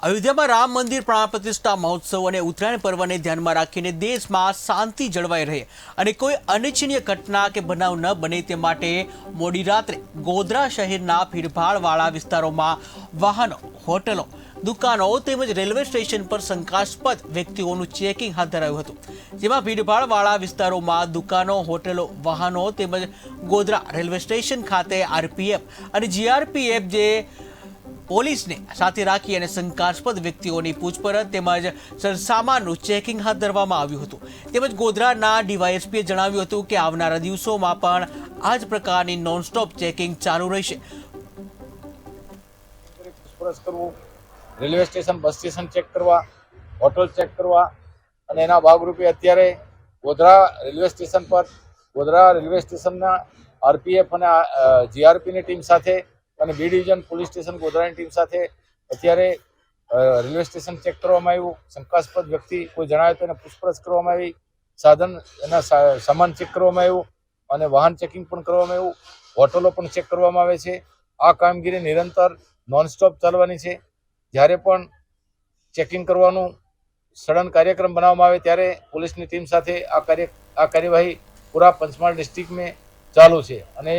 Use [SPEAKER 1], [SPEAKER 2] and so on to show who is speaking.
[SPEAKER 1] અયોધ્યામાં રામ મંદિર પ્રાણ પ્રતિષ્ઠા મહોત્સવ અને ઉત્તરાયણ પર્વને ધ્યાનમાં રાખીને દેશમાં શાંતિ જળવાઈ રહે અને કોઈ અનિચ્છનીય ઘટના કે બનાવ ન બને તે માટે મોડી રાત્રે ગોધરા શહેરના ભીડભાડવાળા વિસ્તારોમાં વાહનો, હોટલો, દુકાનો તેમજ રેલવે સ્ટેશન પર શંકાસ્પદ વ્યક્તિઓનું ચેકિંગ હાથ ધરાયું હતું, જેમાં ભીડભાડવાળા વિસ્તારોમાં દુકાનો, હોટલો, વાહનો તેમજ ગોધરા રેલવે સ્ટેશન ખાતે આરપીએફ અને જીઆરપીએફ જે પોલીસને સાથે રાખી અને શંકાસ્પદ વ્યક્તિઓની પૂછપરછ તેમજ સરસામાનનું ચેકિંગ હાથ ધરવામાં આવ્યું હતું. તેમજ ગોધરાના ડીવાયએસપીએ જણાવ્યું હતું કે આવનારા દિવસોમાં પણ આ જ પ્રકારની નોનસ્ટોપ ચેકિંગ ચાલુ રહેશે.
[SPEAKER 2] પૂછપરછ કરવું, railway station, bus station check કરવા, હોટલ ચેક કરવા અને એના ભાગરૂપે અત્યારે ગોધરા રેલવે સ્ટેશન પર ગોધરા રેલવે સ્ટેશનના આરપીએફ અને જીઆરપીની ટીમ સાથે અને બી ડિવિઝન પોલીસ સ્ટેશન ગોધરાની ટીમ સાથે અત્યારે રેલવે સ્ટેશન ચેક કરવામાં આવ્યું. શંકાસ્પદ વ્યક્તિ કોઈ જણાવે તો એને પૂછપરછ કરવામાં આવી, સાધન એના સામાન ચેક કરવામાં આવ્યું અને વાહન ચેકિંગ પણ કરવામાં આવ્યું, હોટલો પણ ચેક કરવામાં આવે છે. આ કામગીરી નિરંતર નોનસ્ટોપ ચાલવાની છે. જ્યારે પણ ચેકિંગ કરવાનું સડન કાર્યક્રમ બનાવવામાં આવે ત્યારે પોલીસની ટીમ સાથે આ કાર્યવાહી પૂરા પંચમહાલ ડિસ્ટ્રિક્ટમાં ચાલુ છે અને